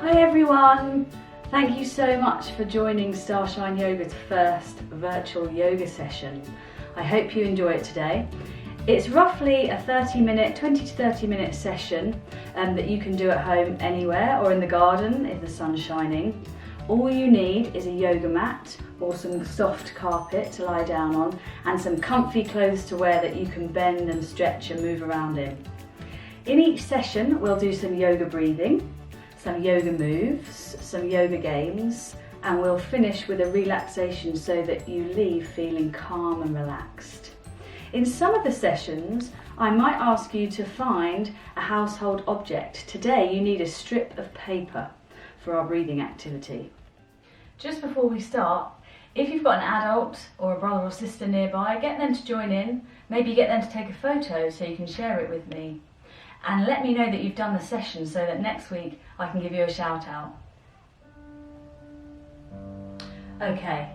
Hi everyone! Thank you so much for joining Starshine Yoga's first virtual yoga session. I hope you enjoy it today. It's roughly a 20 to 30 minute session that you can do at home anywhere or in the garden if the sun's shining. All you need is a yoga mat or some soft carpet to lie down on and some comfy clothes to wear that you can bend and stretch and move around in. In each session we'll do some yoga breathing, some yoga moves, some yoga games, and we'll finish with a relaxation so that you leave feeling calm and relaxed. In some of the sessions, I might ask you to find a household object. Today you need a strip of paper for our breathing activity. Just before we start, if you've got an adult or a brother or sister nearby, get them to join in, maybe get them to take a photo so you can share it with me. And let me know that you've done the session so that next week I can give you a shout out. Okay,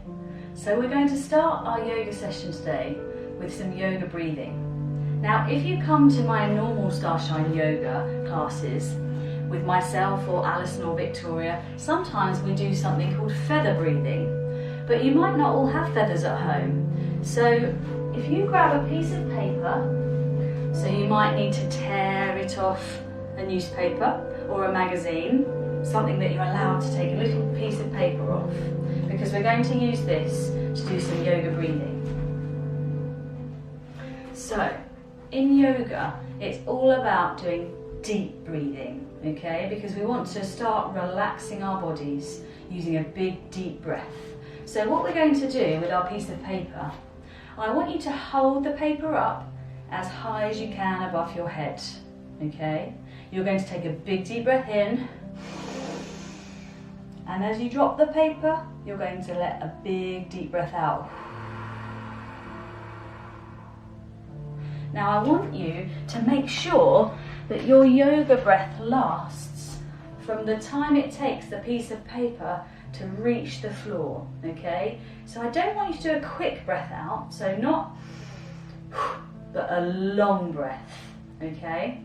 so we're going to start our yoga session today with some yoga breathing. Now, if you come to my normal Starshine Yoga classes with myself or Alison or Victoria, sometimes we do something called feather breathing, but you might not all have feathers at home. So if you grab a piece of paper, so you might need to tear it off a newspaper or a magazine, something that you're allowed to take a little piece of paper off, because we're going to use this to do some yoga breathing. So, in yoga, it's all about doing deep breathing, okay? Because we want to start relaxing our bodies using a big deep breath. So what we're going to do with our piece of paper, I want you to hold the paper up as high as you can above your head, okay? You're going to take a big deep breath in, and as you drop the paper, you're going to let a big deep breath out. Now I want you to make sure that your yoga breath lasts from the time it takes the piece of paper to reach the floor, okay? So I don't want you to do a quick breath out, so not, but a long breath, okay?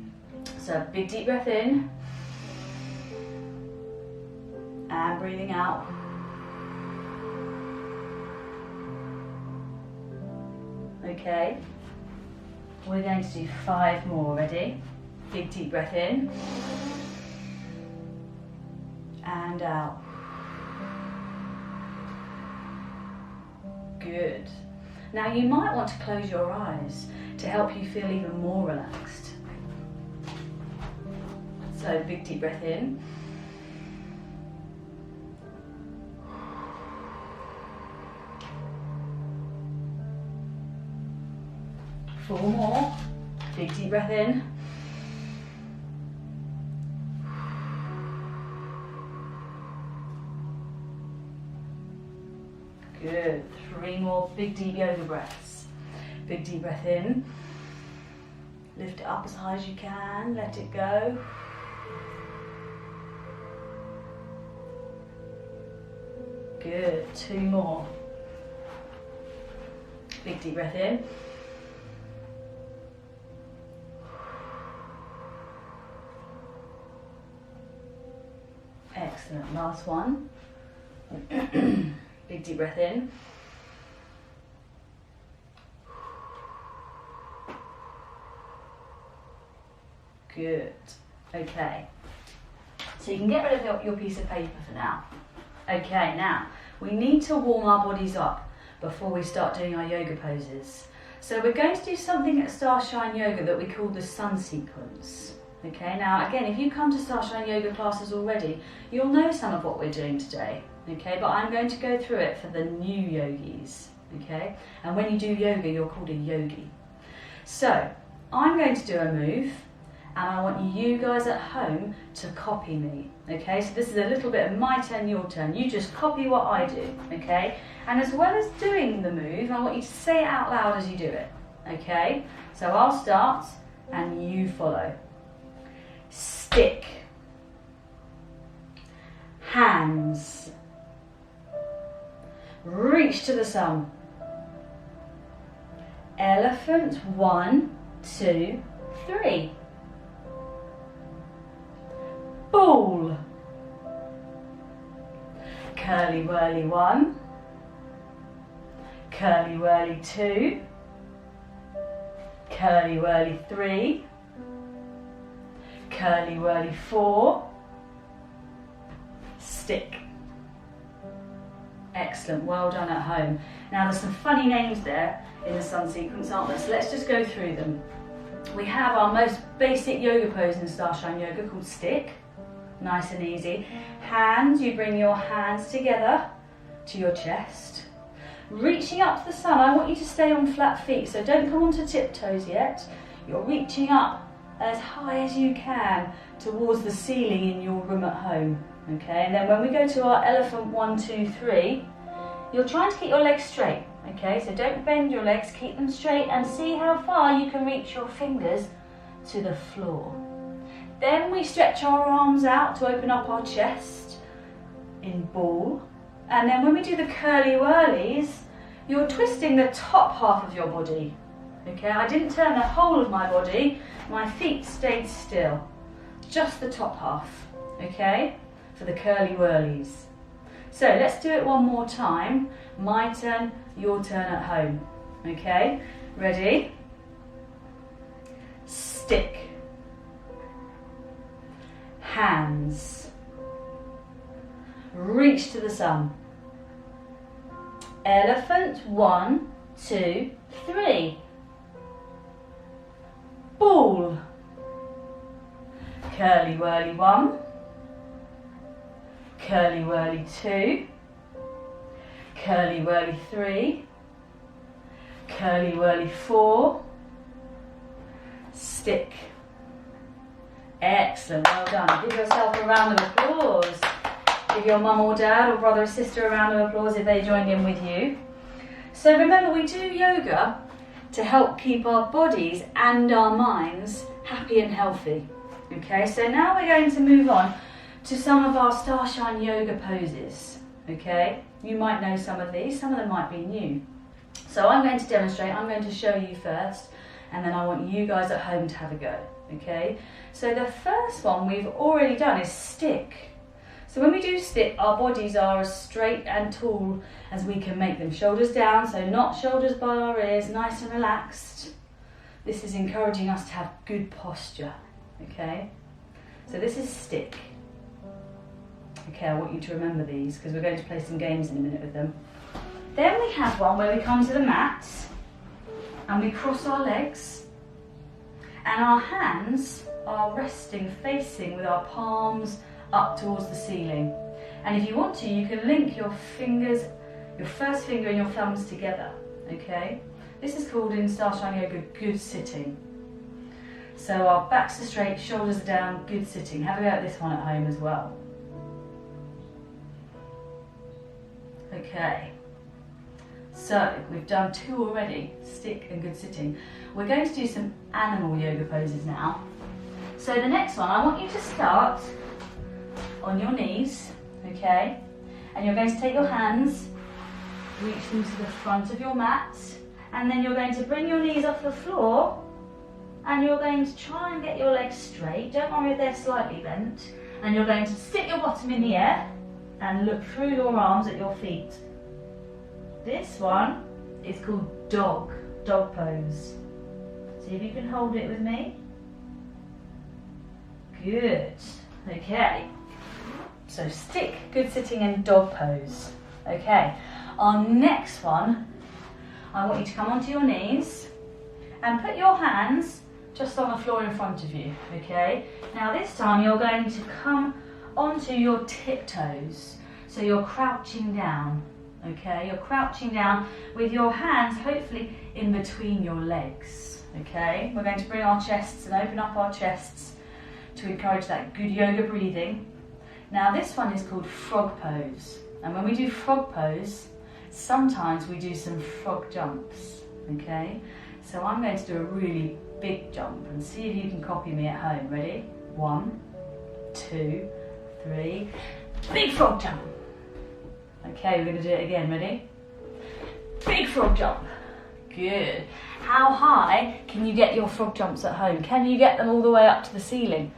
So a big deep breath in, and breathing out. Okay, we're going to do 5 more, ready? Big deep breath in, and out. Good. Now you might want to close your eyes to help you feel even more relaxed. So big deep breath in. Four more. Big deep breath in. Good. 3 more big deep yoga breaths. Big deep breath in. Lift it up as high as you can. Let it go. Good. 2 more. Big deep breath in. Excellent. Last one. Big deep breath in. Good. Okay. So you can get rid of your piece of paper for now. Okay, now we need to warm our bodies up before we start doing our yoga poses. So we're going to do something at Starshine Yoga that we call the sun sequence. Okay, now again, if you come to Starshine Yoga classes already, you'll know some of what we're doing today. Okay, but I'm going to go through it for the new yogis. Okay, and when you do yoga, you're called a yogi. So I'm going to do a move, and I want you guys at home to copy me. Okay, so this is a little bit of my turn, your turn. You just copy what I do. Okay, and as well as doing the move, I want you to say it out loud as you do it. Okay, so I'll start, and you follow. Stick. Hands. Reach to the sun. Elephant, 1, 2, 3. Ball. curly whirly 1, curly whirly 2, curly whirly 3, curly whirly 4, stick. Excellent, well done at home. Now there's some funny names there in the sun sequence, aren't there? So let's just go through them. We have our most basic yoga pose in Starshine Yoga called stick. Nice and easy. Hands, you bring your hands together to your chest. Reaching up to the sun, I want you to stay on flat feet, so don't come onto tiptoes yet. You're reaching up as high as you can towards the ceiling in your room at home. Okay, and then when we go to our elephant 1, 2, 3, you're trying to keep your legs straight. Okay, so don't bend your legs, keep them straight and see how far you can reach your fingers to the floor. Then we stretch our arms out to open up our chest in ball. And then when we do the curly whirlies, you're twisting the top half of your body. Okay, I didn't turn the whole of my body, my feet stayed still. Just the top half, okay, for the curly whirlies. So let's do it one more time. My turn, your turn at home. Okay, ready? Stick. Hands. Reach to the sun. Elephant 1, 2, 3. Ball. Curly whirly 1. Curly whirly 2. Curly whirly 3. Curly whirly 4. Stick. Excellent, well done. Give yourself a round of applause. Give your mum or dad or brother or sister a round of applause if they joined in with you. So remember, we do yoga to help keep our bodies and our minds happy and healthy. Okay, so now we're going to move on to some of our Starshine Yoga poses. Okay, you might know some of these, some of them might be new. So I'm going to demonstrate, I'm going to show you first, and then I want you guys at home to have a go. Okay, so the first one we've already done is stick. So when we do stick, our bodies are as straight and tall as we can make them. Shoulders down, so not shoulders by our ears, nice and relaxed. This is encouraging us to have good posture, okay? So this is stick. Okay, I want you to remember these because we're going to play some games in a minute with them. Then we have one where we come to the mat and we cross our legs and our hands are resting, facing with our palms up towards the ceiling. And if you want to, you can link your fingers, your first finger and your thumbs together, okay? This is called in Starshine Yoga good sitting. So our backs are straight, shoulders are down, good sitting. Have a go at this one at home as well. Okay, so we've done 2 already, stick and good sitting. We're going to do some animal yoga poses now. So the next one, I want you to start on your knees, okay? And you're going to take your hands, reach them to the front of your mat, and then you're going to bring your knees off the floor and you're going to try and get your legs straight. Don't worry if they're slightly bent. And you're going to stick your bottom in the air and look through your arms at your feet. This one is called dog pose. See if you can hold it with me. Good. Okay. So stick, good sitting and dog pose. Okay. Our next one, I want you to come onto your knees and put your hands just on the floor in front of you. Okay. Now this time you're going to come onto your tiptoes. So you're crouching down. Okay. You're crouching down with your hands hopefully in between your legs. Okay. We're going to bring our chests and open up our chests to encourage that good yoga breathing. Now this one is called frog pose, and when we do frog pose, sometimes we do some frog jumps, okay? So I'm going to do a really big jump and see if you can copy me at home. Ready? 1, 2, 3, big frog jump. Okay, we're going to do it again. Ready? Big frog jump. Good. How high can you get your frog jumps at home? Can you get them all the way up to the ceiling?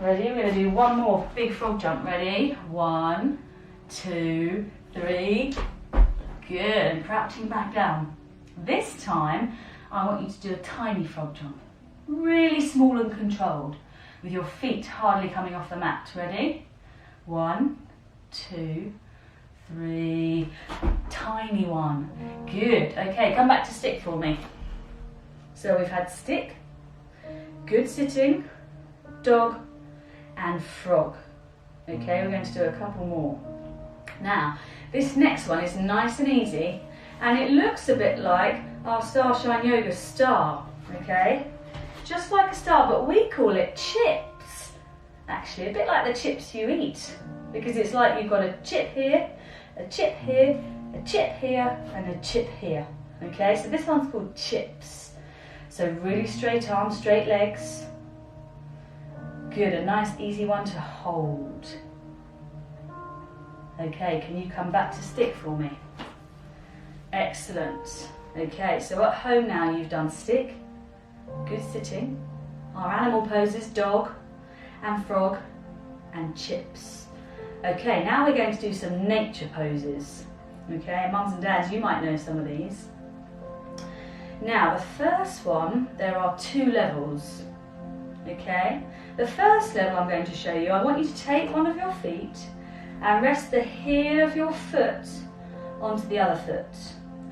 Ready? We're going to do one more big frog jump. Ready? 1, 2, 3. Good, and crouching back down. This time, I want you to do a tiny frog jump. Really small and controlled, with your feet hardly coming off the mat. Ready? 1, 2, 3. Tiny one. Good. Okay, come back to stick for me. So we've had stick, good sitting, dog, and frog. Okay, we're going to do a couple more. Now, this next one is nice and easy, and it looks a bit like our Starshine Yoga star, okay? Just like a star, but we call it chips. Actually, a bit like the chips you eat, because it's like you've got a chip here, a chip here, a chip here, and a chip here, okay? So this one's called chips. So really straight arms, straight legs. Good, a nice easy one to hold. Okay, can you come back to stick for me? Excellent. Okay, so at home now you've done stick, good sitting, our animal poses, dog and frog and chips. Okay, now we're going to do some nature poses. Okay, mums and dads, you might know some of these. Now, the first one, there are 2 levels. Okay, the first level I'm going to show you, I want you to take one of your feet and rest the heel of your foot onto the other foot.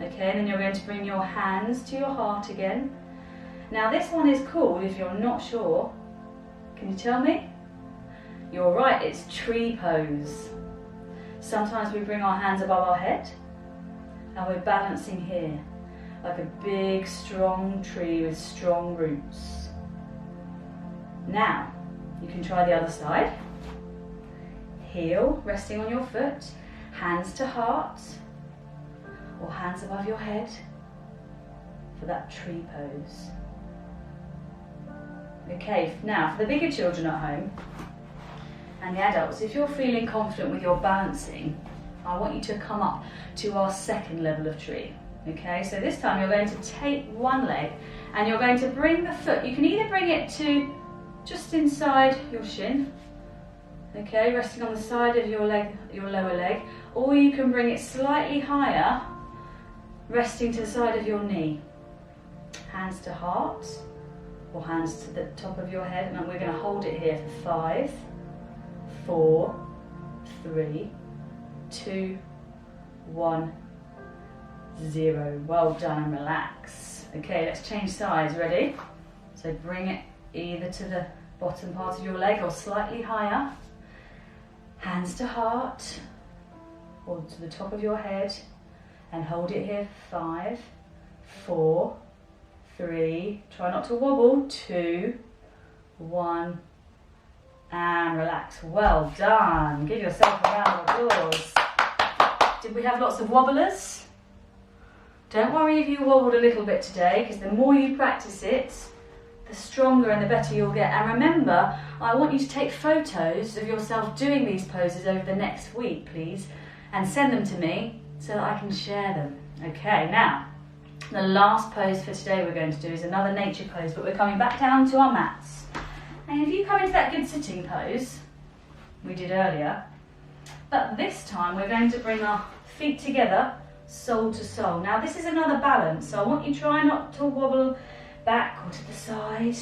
Okay, and then you're going to bring your hands to your heart again. Now this one is called, if you're not sure, can you tell me? You're right, it's tree pose. Sometimes we bring our hands above our head and we're balancing here like a big strong tree with strong roots. Now, you can try the other side. Heel resting on your foot, hands to heart, or hands above your head for that tree pose. Okay, now for the bigger children at home and the adults, if you're feeling confident with your balancing, I want you to come up to our second level of tree. Okay, so this time you're going to take one leg and you're going to bring the foot, you can either bring it to just inside your shin, okay, resting on the side of your leg, your lower leg, or you can bring it slightly higher, resting to the side of your knee. Hands to heart, or hands to the top of your head, and we're going to hold it here for 5, 4, 3, 2, 1, 0. Well done, and relax. Okay, let's change sides. Ready? So bring it either to the bottom part of your leg or slightly higher. Hands to heart or to the top of your head, and hold it here. 5, 4, 3, try not to wobble. 2, 1, and relax. Well done. Give yourself a round of applause. Did we have lots of wobblers? Don't worry if you wobbled a little bit today, because the more you practice it, the stronger and the better you'll get. And remember, I want you to take photos of yourself doing these poses over the next week, please, and send them to me so that I can share them. Okay, now, the last pose for today we're going to do is another nature pose, but we're coming back down to our mats. And if you come into that good sitting pose we did earlier, but this time we're going to bring our feet together, sole to sole. Now this is another balance, so I want you to try not to wobble back or to the side.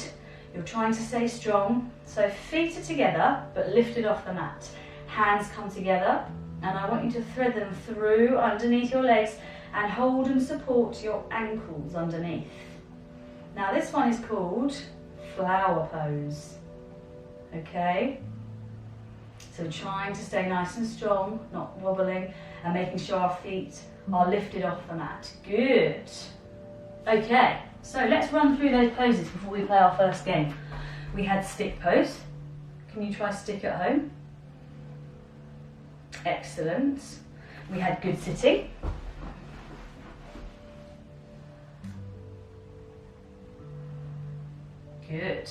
You're trying to stay strong. So feet are together but lifted off the mat. Hands come together, and I want you to thread them through underneath your legs and hold and support your ankles underneath. Now this one is called flower pose. Okay? So trying to stay nice and strong, not wobbling, and making sure our feet are lifted off the mat. Good. Okay, so let's run through those poses before we play our first game. We had stick pose. Can you try stick at home? Excellent. We had good sitting. Good.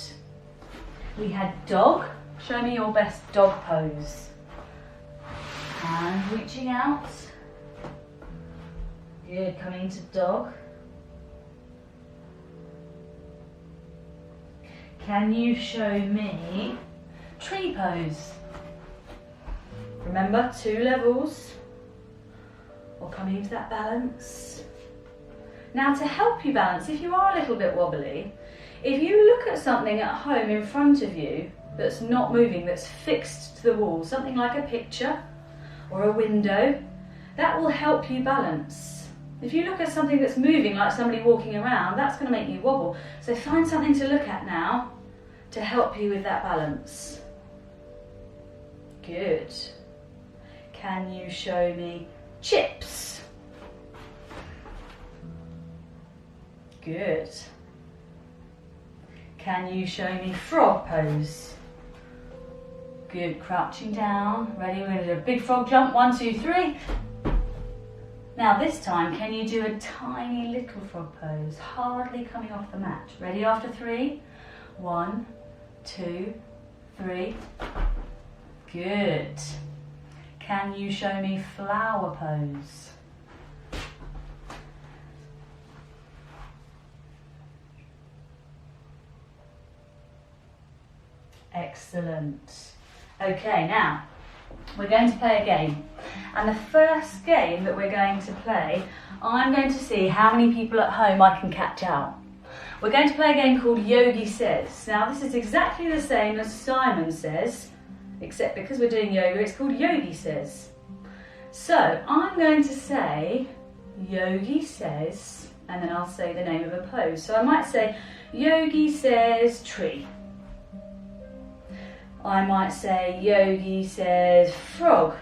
We had dog. Show me your best dog pose. And reaching out. Good, coming into dog. Can you show me tree pose? Remember, 2 levels, or coming into that balance. Now to help you balance, if you are a little bit wobbly, if you look at something at home in front of you that's not moving, that's fixed to the wall, something like a picture or a window, that will help you balance. If you look at something that's moving, like somebody walking around, that's going to make you wobble. So find something to look at now to help you with that balance. Good. Can you show me chips? Good. Can you show me frog pose? Good, crouching down. Ready, we're going to do a big frog jump. 1, 2, 3. Now this time, can you do a tiny little frog pose? Hardly coming off the mat. Ready after 3? 1, 2, 3. Good. Can you show me flower pose? Excellent. Okay, now we're going to play a game. And the first game that we're going to play, I'm going to see how many people at home I can catch out. We're going to play a game called Yogi Says. Now this is exactly the same as Simon Says, except because we're doing yoga, it's called Yogi Says. So I'm going to say Yogi Says, and then I'll say the name of a pose. So I might say Yogi Says tree. I might say Yogi Says frog.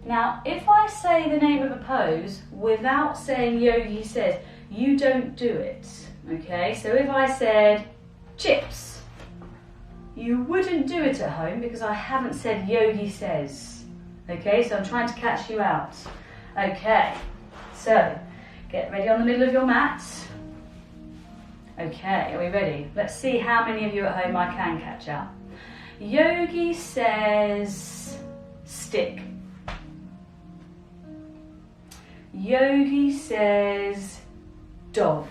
Now, if I say the name of a pose without saying Yogi Says, you don't do it, okay? So if I said chips, you wouldn't do it at home because I haven't said Yogi Says, okay? So I'm trying to catch you out. Okay, so get ready on the middle of your mat. Okay, are we ready? Let's see how many of you at home I can catch out. Yogi Says stick. Yogi Says dog.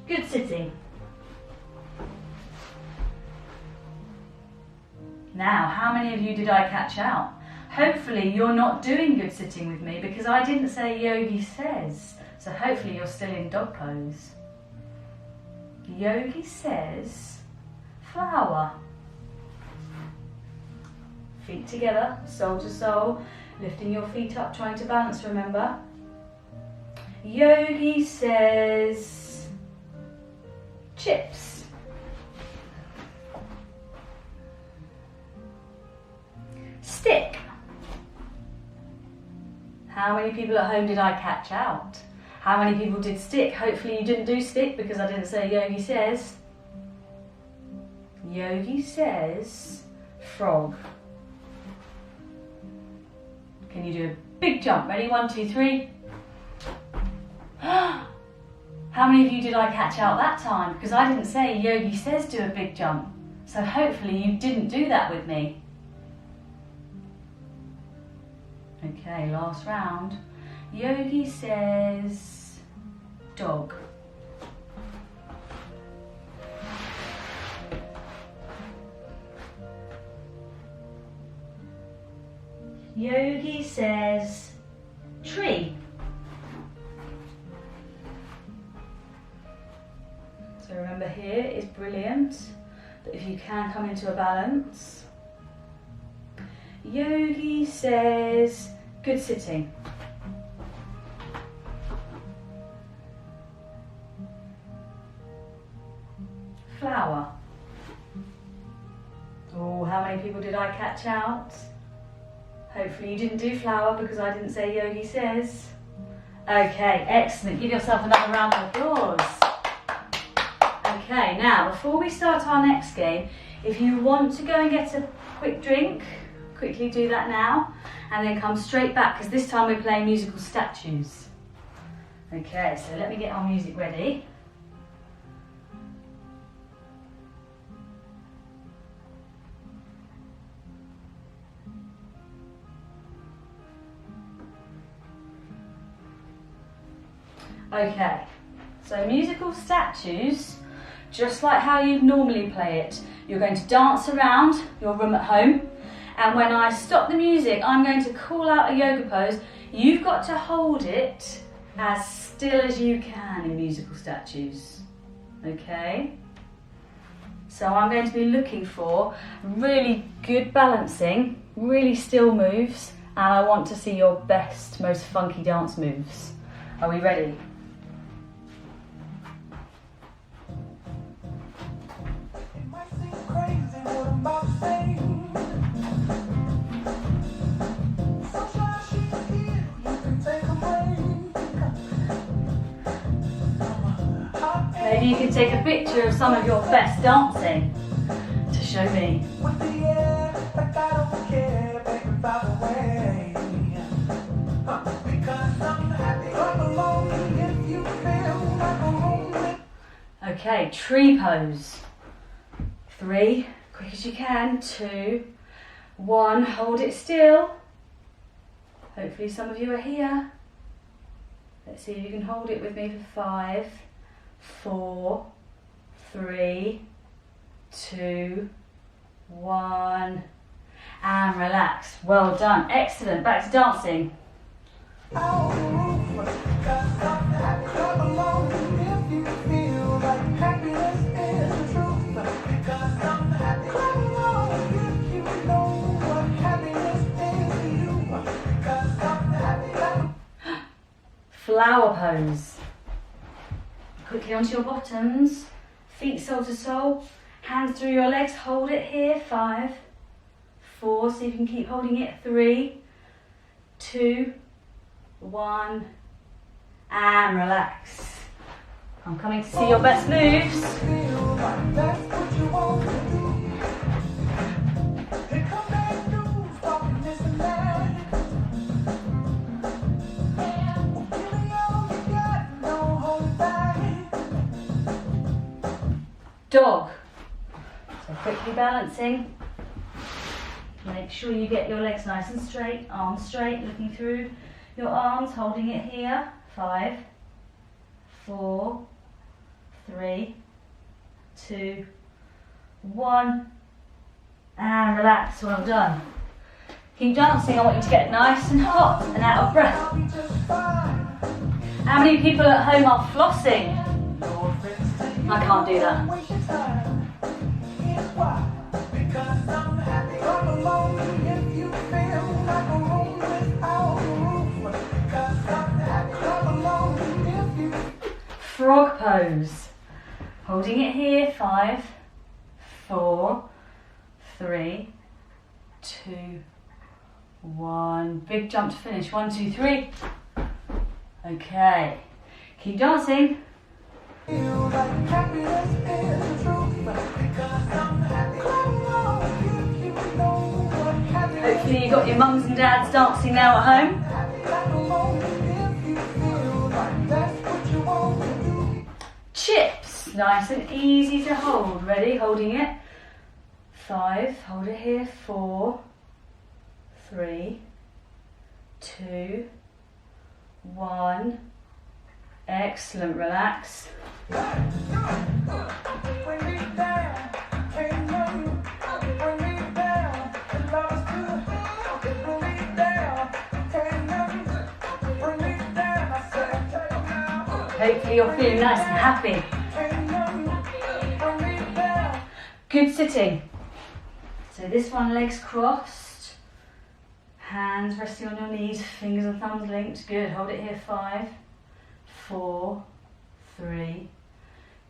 Good sitting. Now, how many of you did I catch out? Hopefully you're not doing good sitting with me because I didn't say Yogi Says. So hopefully you're still in dog pose. Yogi Says flower. Feet together, sole to sole, lifting your feet up, trying to balance, remember. Yogi Says chips. Stick. How many people at home did I catch out? How many people did stick? Hopefully you didn't do stick because I didn't say Yogi Says. Yogi Says frog. Can you do a big jump? Ready? 1, 2, 3. How many of you did I catch out that time? Because I didn't say Yogi Says do a big jump. So hopefully you didn't do that with me. Okay, last round. Yogi Says dog. Yogi Says tree. So remember, here is brilliant, that if you can come into a balance. Yogi Says good sitting. Flower. Oh, how many people did I catch out? Hopefully you didn't do flower because I didn't say Yogi Says. Okay, excellent. Give yourself another round of applause. Okay, now before we start our next game, if you want to go and get a quick drink, quickly do that now, and then come straight back because this time we're playing musical statues. Okay, so let me get our music ready. Okay, so musical statues, just like how you'd normally play it, you're going to dance around your room at home, and when I stop the music, I'm going to call out a yoga pose. You've got to hold it as still as you can in musical statues, okay? So I'm going to be looking for really good balancing, really still moves, and I want to see your best, most funky dance moves. Are we ready? Maybe you could take a picture of some of your best dancing to show me. Okay, tree pose. 3, quick as you can, 2, 1, hold it still. Hopefully some of you are here. Let's see if you can hold it with me for 5, 4, 3, 2, 1, and relax. Well done, excellent. Back to dancing. Flower pose. Quickly onto your bottoms, feet sole to sole, hands through your legs, hold it here, 5, 4, so you can keep holding it, 3, 2, 1, and relax. I'm coming to see your best moves. Dog. So quickly balancing. Make sure you get your legs nice and straight, arms straight, looking through your arms, holding it here. 5, 4, 3, 2, 1, and relax. Well done. Keep dancing. I want you to get nice and hot and out of breath. How many people at home are flossing? I can't do that. Frog pose. Holding it here, 5, 4, 3, 2, 1. Big jump to finish. 1, 2, 3. Okay. Keep dancing. Hopefully you got your mums and dads dancing now at home. Chips, nice and easy to hold. Ready? Holding it. 5, hold it here. 4, 3, 2, 1. Excellent, relax. Hopefully you're feeling nice and happy. Good sitting. So this one, legs crossed, hands resting on your knees, fingers and thumbs linked. Good, hold it here. 5, 4, 3,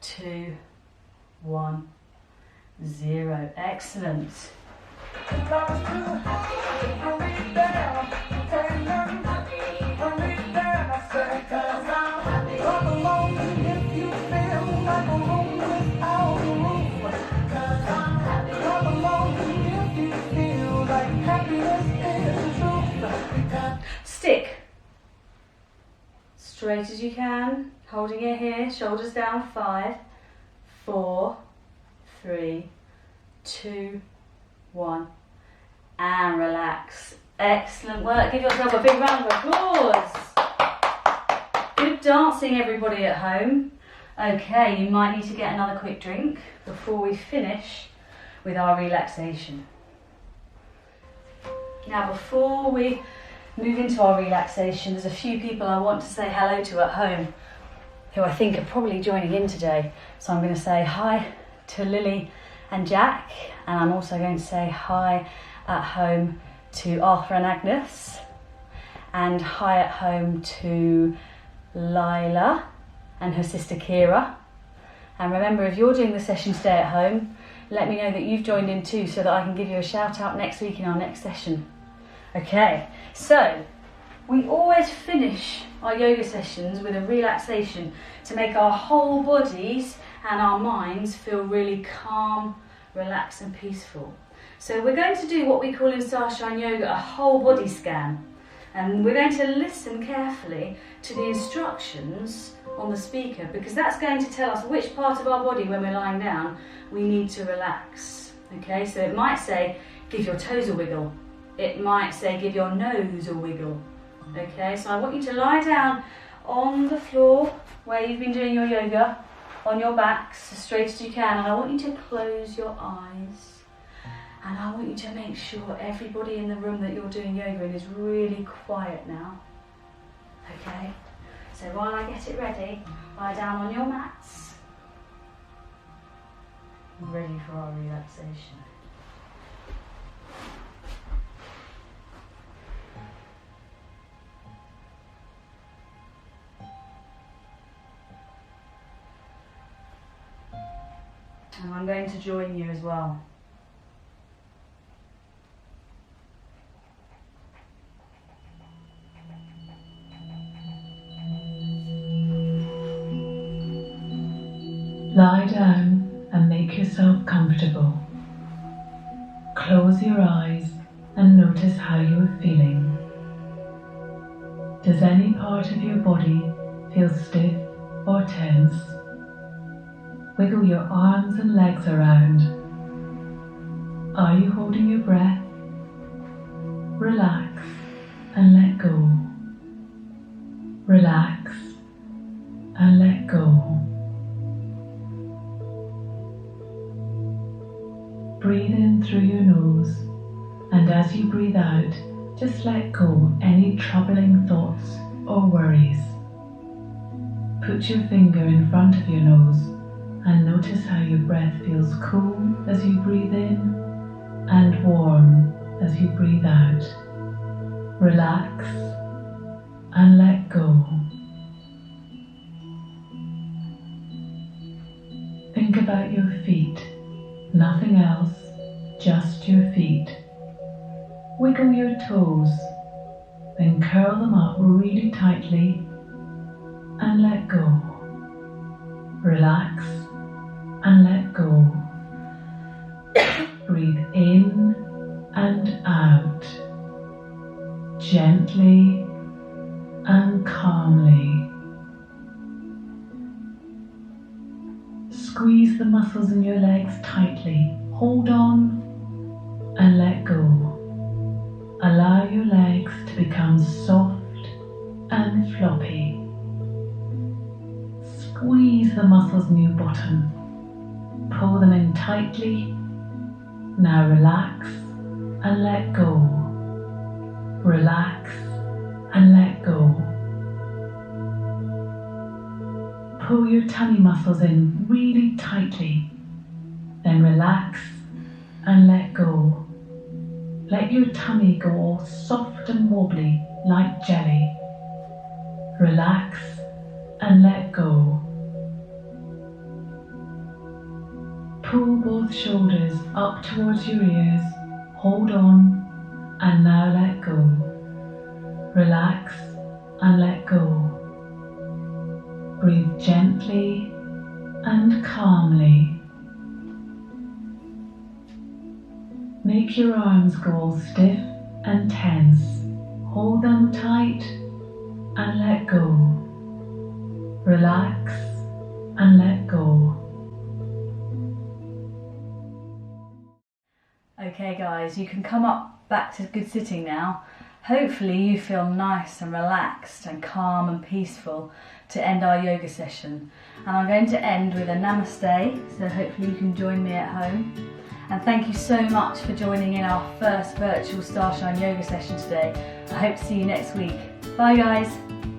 2, 1, 0. Excellent. Stick. Straight as you can, holding it here, shoulders down. 5, 4, 3, 2, 1, and relax. Excellent work. Give yourself a big round of applause. Good dancing, everybody at home. Okay, you might need to get another quick drink before we finish with our relaxation. Now, before we move into our relaxation, there's a few people I want to say hello to at home who I think are probably joining in today. So I'm going to say hi to Lily and Jack, and I'm also going to say hi at home to Arthur and Agnes, and hi at home to Lila and her sister Kira. And remember, if you're doing the session Stay at Home, let me know that you've joined in too, so that I can give you a shout out next week in our next session. Okay, so we always finish our yoga sessions with a relaxation to make our whole bodies and our minds feel really calm, relaxed and peaceful. So we're going to do what we call in Starshine Yoga a whole body scan. And we're going to listen carefully to the instructions on the speaker, because that's going to tell us which part of our body, when we're lying down, we need to relax. Okay, so it might say, give your toes a wiggle. It might say, give your nose a wiggle. Okay, so I want you to lie down on the floor where you've been doing your yoga, on your backs, as straight as you can, and I want you to close your eyes. And I want you to make sure everybody in the room that you're doing yoga in is really quiet now. Okay? So while I get it ready, lie down on your mats. Ready for our relaxation. And I'm going to join you as well. Lie down and make yourself comfortable. Close your eyes and notice how you are feeling. Does any part of your body feel stiff or tense? Wiggle your arms and legs around. Are you holding your breath? Relax and let go. Relax and let go. Breathe in through your nose, and as you breathe out, just let go any troubling thoughts or worries. Put your finger in front of your nose and notice how your breath feels cool as you breathe in and warm as you breathe out. Relax and let go. Think about your feet. Nothing else, just your feet. Wiggle your toes, then curl them up really tightly and let go. Relax and let go. Breathe in and out, gently and calmly. Squeeze the muscles in your legs tightly. Hold on and let go. Allow your legs to become soft and floppy. Squeeze the muscles in your bottom. Pull them in tightly. Now relax and let go. Relax and let go. Pull your tummy muscles in really tightly, then relax and let go. Let your tummy go all soft and wobbly like jelly. Relax and let go. Pull both shoulders up towards your ears, hold on, and now let go. Relax and let go. Breathe gently and calmly. Make your arms go all stiff and tense. Hold them tight and let go. Relax and let go. Okay guys, you can come up back to good sitting now. Hopefully you feel nice and relaxed and calm and peaceful to end our yoga session. And I'm going to end with a namaste, so hopefully you can join me at home. And thank you so much for joining in our first virtual Starshine Yoga session today. I hope to see you next week. Bye guys.